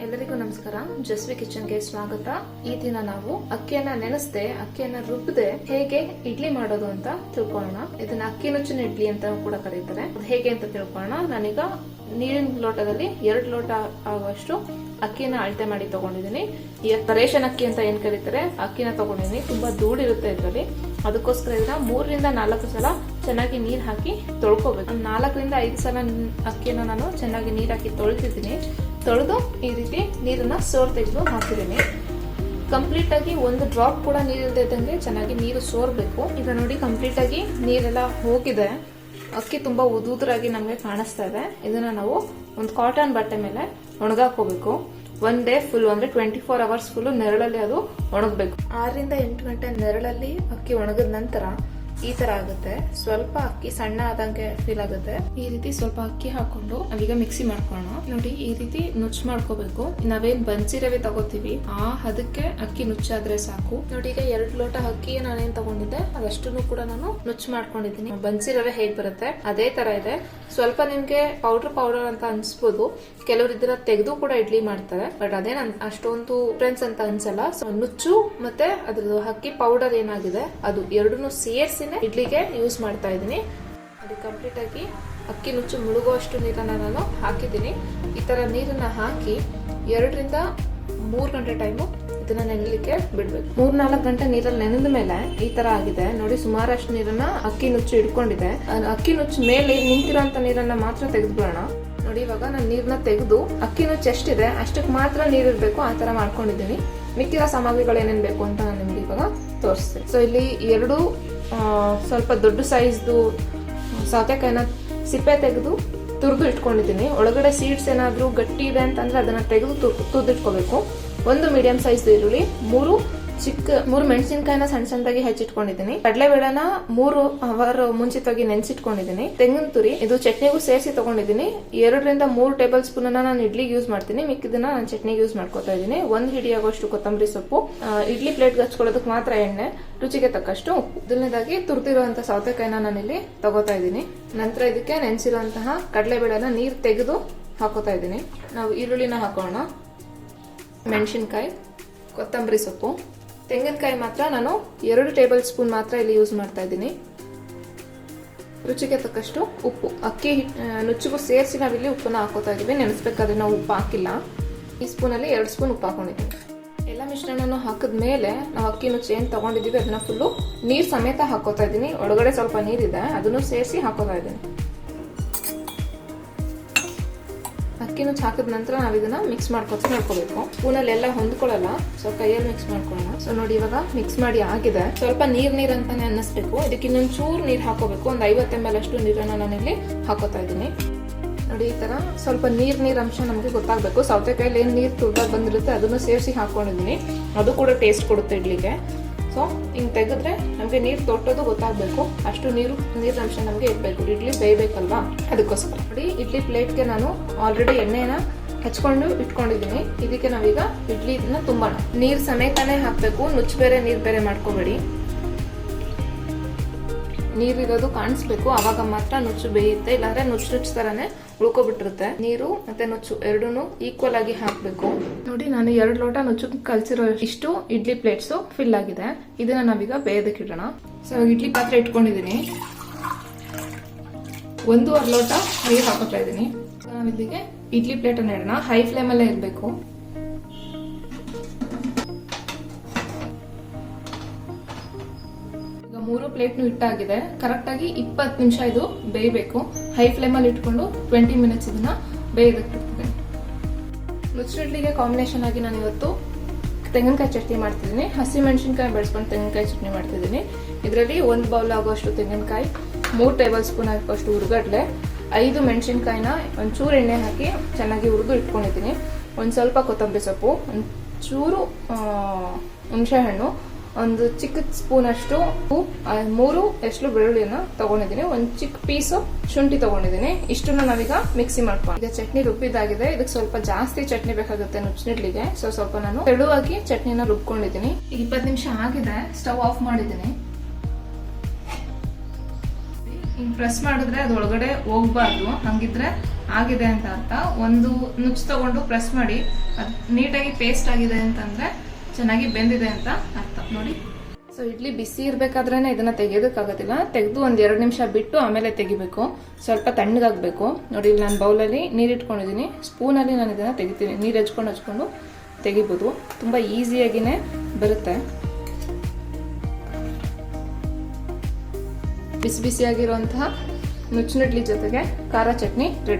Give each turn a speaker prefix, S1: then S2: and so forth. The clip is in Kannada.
S1: ಎಲ್ಲರಿಗೂ ನಮಸ್ಕಾರ. ಜಸ್ವಿ ಕಿಚನ್ಗೆ ಸ್ವಾಗತ. ಈ ದಿನ ನಾವು ಅಕ್ಕಿಯನ್ನ ನೆನೆಸದೆ ಅಕ್ಕಿಯನ್ನ ರುಬ್ಬದೆ ಹೇಗೆ ಇಡ್ಲಿ ಮಾಡೋದು ಅಂತ ತಿಳ್ಕೊಳ್ಳೋಣ. ಇದನ್ನ ಅಕ್ಕಿ ನುಚ್ಚಿನ ಇಡ್ಲಿ ಅಂತ ಕೂಡ ಕರೀತಾರೆ. ಅದು ಹೇಗೆ ಅಂತ ತಿಳ್ಕೊಳ್ಳೋಣ. ನಾನೀಗ ನೀರಿನ ಲೋಟದಲ್ಲಿ 2 ಲೋಟ ಆಗುವಷ್ಟು ಅಕ್ಕಿನ ಅಳತೆ ಮಾಡಿ ತಗೊಂಡಿದ್ದೀನಿ. ರೇಷನ್ ಅಕ್ಕಿ ಅಂತ ಏನ್ ಕರೀತಾರೆ ಅಕ್ಕಿನ ತಗೊಂಡಿದ್ದೀನಿ. ತುಂಬಾ ಧೂಳಿರುತ್ತೆ ಇದರಲ್ಲಿ. ಅದಕ್ಕೋಸ್ಕರ ಇದನ್ನ 3 ರಿಂದ 4 ಸಲ ಚೆನ್ನಾಗಿ ನೀರ್ ಹಾಕಿ ತೊಳ್ಕೊಬೇಕು. 4 ರಿಂದ 5 ಸಲ ಅಕ್ಕಿನ ನಾನು ಚೆನ್ನಾಗಿ ನೀರ್ ಹಾಕಿ ತೊಳೆದಿದ್ದೀನಿ. ತೊಳೆದು ಈ ರೀತಿ ನೀರನ್ನ ಸೋರ್ ತೆಗೆದು ಹಾಕಿದ್ದೀನಿ. ಕಂಪ್ಲೀಟ್ ಆಗಿ 1 ಡ್ರಾಪ್ ಕೂಡ ನೀರಿಲ್ದಂಗೆ ಚೆನ್ನಾಗಿ ನೀರು ಸೋರ್ಬೇಕು. ಈಗ ನೋಡಿ ಕಂಪ್ಲೀಟ್ ಆಗಿ ನೀರೆಲ್ಲ ಹೋಗಿದೆ. ಅಕ್ಕಿ ತುಂಬಾ ಉದುರಾಗಿ ನಮಗೆ ಕಾಣಿಸ್ತಾ ಇದೆ. ಇದನ್ನ ನಾವು ಒಂದು ಕಾಟನ್ ಬಟ್ಟೆ ಮೇಲೆ ಒಣಗಾಕೋಬೇಕು. 1 ಡೇ ಫುಲ್ ಅಂದ್ರೆ 24 ಅವರ್ಸ್ ಫುಲ್ ನೆರಳಲ್ಲಿ ಅದು ಒಣಗಬೇಕು. 6 ರಿಂದ 8 ಗಂಟೆ ನೆರಳಲ್ಲಿ ಅಕ್ಕಿ ಒಣಗಿದ ನಂತರ ಈ ತರ ಆಗುತ್ತೆ. ಸ್ವಲ್ಪ ಅಕ್ಕಿ ಸಣ್ಣ ಆದಂಗೆ ಫೀಲ್ ಆಗುತ್ತೆ. ಈ ರೀತಿ ಸ್ವಲ್ಪ ಅಕ್ಕಿ ಹಾಕೊಂಡು ನಾವೀಗ ಮಿಕ್ಸಿ ಮಾಡ್ಕೊಳ್ಳೋಣ. ನೋಡಿ ಈ ರೀತಿ ನುಚ್ಚು ಮಾಡ್ಕೋಬೇಕು. ನಾವೇನ್ ಬನ್ಸಿ ರವೆ ತಗೋತೀವಿ ಅದಕ್ಕೆ ಅಕ್ಕಿ ನುಚ್ಚಾದ್ರೆ ಸಾಕು. ನೋಡಿ ಈಗ 2 ಲೋಟ ಅಕ್ಕಿ ನಾನೇನ್ ತಗೊಂಡಿದ್ದೆ ಅದಷ್ಟನ್ನು ಕೂಡ ನಾನು ನುಚ್ಚು ಮಾಡ್ಕೊಂಡಿದ್ದೀನಿ. ಬನ್ಸಿ ರವೆ ಹೇಗ್ ಬರುತ್ತೆ ಅದೇ ತರ ಇದೆ. ಸ್ವಲ್ಪ ನಿಮ್ಗೆ ಪೌಡರ್ ಅಂತ ಅನ್ಸ್ಬೋದು. ಕೆಲವರು ಇದನ್ನ ತೆಗೆದು ಕೂಡ ಇಡ್ಲಿ ಮಾಡ್ತಾರೆ. ಬಟ್ ಅದೇ ಅಷ್ಟೊಂದು ಡಿಫ್ರೆನ್ಸ್ ಅಂತ ಅನ್ಸಲ್ಲ. ನುಚ್ಚು ಮತ್ತೆ ಅದ್ರದ್ದು ಅಕ್ಕಿ ಪೌಡರ್ ಏನಾಗಿದೆ ಅದು ಎರಡನ್ನೂ ಸೇರಿಸಿ ಇಡ್ಲಿಗೆ ಯೂಸ್ ಮಾಡ್ತಾ ಇದ್ದೀನಿ. ಅದು ಕಂಪ್ಲೀಟ್ ಆಗಿ ಅಕ್ಕಿ ನುಚ್ಚು ಮುಳುಗುವಷ್ಟು ನೀರನ್ನ ನಾನು ಹಾಕಿದ್ದೀನಿ. ಈ ತರ ನೀರನ್ನ ಹಾಕಿ 2 ರಿಂದ 3 ಗಂಟೆ ಟೈಮು ಇದನ್ನ ನೆನೆಲಿಕ್ಕೆ ಬಿಡ್ಬೇಕು. 3-4 ಗಂಟೆ ನೀರಲ್ಲಿ ನೆನೆದ ಮೇಲೆ ಈ ತರ ಆಗಿದೆ. ನೋಡಿ ಸುಮಾರಷ್ಟು ನೀರನ್ನ ಅಕ್ಕಿ ನುಚ್ಚು ಇಟ್ಕೊಂಡಿದೆ. ಅಕ್ಕಿ ನುಚ್ಚು ಮೇಲೆ ನಿಂತಿರೋಂತ ನೀರನ್ನ ಮಾತ್ರ ತೆಗೆದ್ಬಿಡೋಣ. ನೋಡಿ ಇವಾಗ ನಾನು ನೀರನ್ನ ತೆಗೆದು ಅಕ್ಕಿ ನುಚ್ಚು ಎಷ್ಟಿದೆ ಅಷ್ಟಕ್ಕೆ ಮಾತ್ರ ನೀರಿರ್ಬೇಕು ಆ ತರ ಮಾಡ್ಕೊಂಡಿದ್ದೀನಿ. ಮಿಕ್ಕಿರೋ ಸಾಮಗ್ರಿಗಳು ಏನೇನ್ ಬೇಕು ಅಂತ ನಾನು ನಿಮ್ಗೆ ಇವಾಗ ತೋರಿಸ್ತೀನಿ. ಸೊ ಇಲ್ಲಿ 2 ಸ್ವಲ್ಪ ದೊಡ್ಡ ಸೈಜ್ದು ಸೌತೆಕಾಯಿನ ಸಿಪ್ಪೆ ತೆಗೆದು ತುರಿದು ಇಟ್ಕೊಂಡಿದ್ದೀನಿ. ಒಳಗಡೆ ಸೀಡ್ಸ್ ಏನಾದ್ರೂ ಗಟ್ಟಿ ಇದೆ ಅಂತಂದ್ರೆ ಅದನ್ನ ತೆಗೆದು ತುರಿದಿಟ್ಕೋಬೇಕು. 1 ಮೀಡಿಯಂ ಸೈಜ್ ಈರುಳ್ಳಿ, 3 ಮೆಣಸಿನಕಾಯಿನ ಸಣ್ಣ ಸಣ್ಣದಾಗಿ ಹೆಚ್ಚಿಟ್ಕೊಂಡಿದ್ದೀನಿ. ಕಡಲೆಬೇಳೆನ 3 ಅವರ್ ಮುಂಚಿತವಾಗಿ ನೆನ್ಸಿಟ್ಕೊಂಡಿದ್ದೀನಿ. ತೆಂಗಿನ ತುರಿ ಇದು ಚಟ್ನಿಗೂ ಸೇರಿಸಿ ತಗೊಂಡಿದ್ದೀನಿ. 2 ರಿಂದ 3 ಟೇಬಲ್ ಸ್ಪೂನ್ ನಾನು ಇಡ್ಲಿಗೆ ಯೂಸ್ ಮಾಡ್ತೀನಿ. ಮಿಕ್ಕಿದನ್ನ ನಾನು ಚಟ್ನಿಗೆ ಯೂಸ್ ಮಾಡ್ಕೊತಾ ಇದ್ದೀನಿ. 1 ಹಿಡಿ ಆಗೋಷ್ಟು ಕೊತ್ತಂಬರಿ ಸೊಪ್ಪು, ಇಡ್ಲಿ ಪ್ಲೇಟ್ಗೆ ಹಚ್ಕೊಳ್ಳೋದಕ್ಕೆ ಮಾತ್ರ ಎಣ್ಣೆ, ರುಚಿಗೆ ತಕ್ಕಷ್ಟು ಉಪ್ಪು. ಮೊದಲನೇದಾಗಿ ತುರಿದಿರುವಂತ ಸೌತೆಕಾಯಿನ ನಾನಿಲ್ಲಿ ತಗೋತಾ ಇದ್ದೀನಿ. ನಂತರ ಇದಕ್ಕೆ ನೆನೆಸಿರುವಂತಹ ಕಡಲೆಬೇಳೆನ ನೀರು ತೆಗೆದು ಹಾಕೋತಾ ಇದ್ದೀನಿ. ನಾವು ಈರುಳ್ಳಿನ ಹಾಕೋಣ, ಮೆಣಸಿನಕಾಯಿ, ಕೊತ್ತಂಬರಿ ಸೊಪ್ಪು, ತೆಂಗಿನಕಾಯಿ ಮಾತ್ರ ನಾನು 2 ಟೇಬಲ್ ಸ್ಪೂನ್ ಮಾತ್ರ ಇಲ್ಲಿ ಯೂಸ್ ಮಾಡ್ತಾ ಇದ್ದೀನಿ. ರುಚಿಗೆ ತಕ್ಕಷ್ಟು ಉಪ್ಪು. ಅಕ್ಕಿ ನುಚ್ಚಿಗೂ ಸೇರಿಸಿ ನಾವಿಲ್ಲಿ ಉಪ್ಪನ್ನ ಹಾಕೋತಾ ಇದೀವಿ. ನೆನೆಸ್ಬೇಕಾದ್ರೆ ನಾವು ಉಪ್ಪು ಹಾಕಿಲ್ಲ. ಈ ಸ್ಪೂನಲ್ಲಿ 2 ಸ್ಪೂನ್ ಉಪ್ಪು ಹಾಕೊಂಡಿದ್ದೀನಿ. ಎಲ್ಲ ಮಿಶ್ರಣವನ್ನು ಹಾಕಿದ್ಮೇಲೆ ನಾವು ಅಕ್ಕಿ ನುಚ್ಚು ಏನ್ ತಗೊಂಡಿದೀವಿ ಅದನ್ನ ಫುಲ್ಲು ನೀರ್ ಸಮೇತ ಹಾಕೋತಾ ಇದ್ದೀನಿ. ಒಳಗಡೆ ಸ್ವಲ್ಪ ನೀರಿದೆ ಅದನ್ನು ಸೇರಿಸಿ ಹಾಕೋತಾ ಇದ್ದೀನಿ. ಅಕ್ಕಿ ನುಚ್ಚು ಹಾಕಿದ ನಂತರ ನಾವು ಇದನ್ನ ಮಿಕ್ಸ್ ಮಾಡ್ಕೋಬೇಕು. ಸ್ಪೂನಲ್ಲಿ ಎಲ್ಲ ಹೊಂದ್ಕೊಳ್ಳಲ್ಲ, ಸೊ ಕೈಯಲ್ಲಿ ಮಿಕ್ಸ್ ಮಾಡ್ಕೊಳ್ಳೋಣ. ಸೊ ನೋಡಿ ಇವಾಗ ಮಿಕ್ಸ್ ಮಾಡಿ ಆಗಿದೆ. ಸ್ವಲ್ಪ ನೀರ್ ಅಂತಾನೆ ಅನ್ನಿಸ್ಬೇಕು. ಇದಕ್ಕೆ ಇನ್ನೊಂದು ಚೂರು ನೀರ್ ಹಾಕೋಬೇಕು. ಒಂದು 50 ml ಅಷ್ಟು ನೀರನ್ನ ನಾನಿಲ್ಲಿ ಹಾಕೋತಾ ಇದ್ದೀನಿ. ನೋಡಿ ಈ ತರ ಸ್ವಲ್ಪ ನೀರ್ ಅಂಶ ನಮ್ಗೆ ಗೊತ್ತಾಗ್ಬೇಕು. ಸೌತೆಕಾಯಲ್ಲಿ ಏನ್ ನೀರ್ ತುರ್ದಾಗ ಬಂದಿರುತ್ತೆ ಅದನ್ನು ಸೇರಿಸಿ ಹಾಕೊಂಡಿದ್ದೀನಿ. ಅದು ಕೂಡ ಟೇಸ್ಟ್ ಕೊಡುತ್ತೆ ಇಡ್ಲಿಗೆ. ಸೊ ಹಿಂಗ್ ತೆಗೆದ್ರೆ ನಮ್ಗೆ ನೀರ್ ತೊಟ್ಟೋದು ಗೊತ್ತಾಗ್ಬೇಕು. ಅಷ್ಟು ನೀರಿನಂಶ ನಮ್ಗೆ ಇರ್ಬೇಕು. ಇಡ್ಲಿ ಬೇಯಬೇಕಲ್ವಾ, ಅದಕ್ಕೋಸ್ಕರ. ನೋಡಿ ಇಡ್ಲಿ ಪ್ಲೇಟ್ಗೆ ನಾನು ಆಲ್ರೆಡಿ ಎಣ್ಣೆನ ಹಚ್ಕೊಂಡು ಇಟ್ಕೊಂಡಿದ್ದೀನಿ. ಇದಕ್ಕೆ ನಾವೀಗ ಇಡ್ಲಿ ಇದನ್ನ ತುಂಬೋಣ. ನೀರ್ ಸಮೇತನೇ ಹಾಕ್ಬೇಕು. ನುಚ್ಚು ಬೇರೆ ನೀರ್ ಬೇರೆ ಮಾಡ್ಕೋಬೇಡಿ. ನೀರಿರೋದು ಕಾಣಿಸ್ಬೇಕು, ಅವಾಗ ಮಾತ್ರ ನುಚ್ಚು ಬೇಯುತ್ತೆ. ಇಲ್ಲಾಂದ್ರೆ ನುಚ್ಚು ತರನೇ ಉಳ್ಕೊಬಿಟ್ಟಿರುತ್ತೆ. ನೀರು ಮತ್ತೆ ನುಚ್ಚು ಎರಡೂ ಈಕ್ವಲ್ ಆಗಿ ಹಾಕ್ಬೇಕು. ನೋಡಿ ನಾನು 2 ಲೋಟ ನುಚ್ಚು ಕಲ್ಸಿರೋ ಇಷ್ಟು ಇಡ್ಲಿ ಪ್ಲೇಟ್ಸ್ ಫಿಲ್ ಆಗಿದೆ. ಇದನ್ನ ನಾವೀಗ ಬೇಯೋದಕ್ಕೆ ಇಡೋಣ. ಸೊ ಇಡ್ಲಿ ಪಾತ್ರೆ ಇಟ್ಕೊಂಡಿದ್ದೀನಿ. 1.5 ಲೋಟ ನೀರು ಹಾಕೋತಾ ಇದ್ದೀನಿ. ನಾವಿಲ್ಲಿಗೆ ಇಡ್ಲಿ ಪ್ಲೇಟ್ ಅನ್ನ ಇಡೋಣ. ಹೈ ಫ್ಲೇಮ್ ಅಲ್ಲೇ ಇರಬೇಕು. ಈಗ 3 ಪ್ಲೇಟ್ನು ಇಟ್ಟಾಗಿದೆ. ಕರೆಕ್ಟ್ ಆಗಿ 20 ನಿಮಿಷ ಇದು ಬೇಯಬೇಕು. ಹೈ ಫ್ಲೇಮ್ ಅಲ್ಲಿ ಇಟ್ಕೊಂಡು 20 ಮಿನಿಟ್ಸ್ ಇದನ್ನ ಬೇಯೋದಕ್ಕೆ ಇಡ್ತೀನಿ. ನುಚ್ಚು ಇಡ್ಲಿಗೆ ಕಾಂಬಿನೇಷನ್ ಆಗಿ ನಾನು ಇವತ್ತು ತೆಂಗಿನಕಾಯಿ ಚಟ್ನಿ ಮಾಡ್ತಿದ್ದೀನಿ. ಹಸಿ ಮೆಣಸಿನಕಾಯಿ ಬೆಳೆಸ್ಕೊಂಡು ತೆಂಗಿನಕಾಯಿ ಚಟ್ನಿ ಮಾಡ್ತಿದ್ದೀನಿ. ಇದರಲ್ಲಿ 1 ಬೌಲ್ ಆಗುವಷ್ಟು ತೆಂಗಿನಕಾಯಿ, 3 ಟೇಬಲ್ ಸ್ಪೂನ್ ಆಗುವಷ್ಟು ಹುರ್ಗಡ್ಲೆ, 5 ಮೆಣಸಿನಕಾಯಿನ ಒಂಚೂರು ಎಣ್ಣೆ ಹಾಕಿ ಚೆನ್ನಾಗಿ ಹುರಿದು ಇಟ್ಕೊಂಡಿದ್ದೀನಿ. ಒಂದು ಸ್ವಲ್ಪ ಕೊತ್ತಂಬರಿ ಸೊಪ್ಪು, ಒಂಚೂರು ಹುಣಸೆ ಹಣ್ಣು, ಒಂದು ಚಿಕ್ಕ ಸ್ಪೂನ್ ಅಷ್ಟು 3 ಎಸ್ಳು ಬೆಳ್ಳುಳ್ಳಿನ ತಗೊಂಡಿದ್ದೀನಿ. ಒಂದು ಚಿಕ್ಕ ಪೀಸು ಶುಂಠಿ ತಗೊಂಡಿದ್ದೀನಿ. ಇಷ್ಟನ್ನು ನಾವೀಗ ಮಿಕ್ಸಿ ಮಾಡ್ಕೊಂಡು ಈಗ ಚಟ್ನಿ ರುಬ್ಬಿದಾಗಿದೆ. ಇದಕ್ಕೆ ಸ್ವಲ್ಪ ಜಾಸ್ತಿ ಚಟ್ನಿ ಬೇಕಾಗುತ್ತೆ ನುಚ್ಚಿಡ್ಲಿಗೆ. ಸೊ ಸ್ವಲ್ಪ ನಾನು ತೆಳುವಾಗಿ ಚಟ್ನಿನ ರುಬ್ಕೊಂಡಿದ್ದೀನಿ. 20 ನಿಮಿಷ ಆಗಿದೆ. ಸ್ಟವ್ ಆಫ್ ಮಾಡಿದ್ದೀನಿ. ಹಿಂಗ್ ಪ್ರೆಸ್ ಮಾಡಿದ್ರೆ ಅದು ಒಳಗಡೆ ಹೋಗ್ಬಾರ್ದು. ಹಂಗಿದ್ರೆ ಆಗಿದೆ ಅಂತ ಅರ್ಥ. ಒಂದು ನುಚ್ಚು ತಗೊಂಡು ಪ್ರೆಸ್ ಮಾಡಿ ಅದು ನೀಟಾಗಿ ಪೇಸ್ಟ್ ಆಗಿದೆ ಅಂತಂದ್ರೆ ಚೆನ್ನಾಗಿ ಬೆಂದಿದೆ ಅಂತ ಅರ್ಥ. ನೋಡಿ, ಸೊ ಇಡ್ಲಿ ಬಿಸಿ ಇರ್ಬೇಕಾದ್ರೇನೆ ಇದನ್ನ ತೆಗೆಯೋದಕ್ಕಾಗೋದಿಲ್ಲ. ತೆಗೆದು ಒಂದ್ 2 ನಿಮಿಷ ಬಿಟ್ಟು ಆಮೇಲೆ ತೆಗಿಬೇಕು. ಸ್ವಲ್ಪ ತಣ್ಣಗಾಗ್ಬೇಕು. ನೋಡಿ, ಇಲ್ಲಿ ನಾನು ಬೌಲಲ್ಲಿ ನೀರಿಟ್ಕೊಂಡಿದ್ದೀನಿ. ಸ್ಪೂನಲ್ಲಿ ನಾನು ಇದನ್ನ ತೆಗಿತೀನಿ. ನೀರು ಹಚ್ಕೊಂಡು ತೆಗಿಬೋದು. ತುಂಬಾ ಈಸಿಯಾಗಿನೇ ಬರುತ್ತೆ. ಬಿಸಿ ಬಿಸಿಯಾಗಿರುವಂತಹ ನುಚ್ಚಿನ ಇಡ್ಲಿ ಜೊತೆಗೆ ಖಾರ ಚಟ್ನಿ ರೆಡಿ.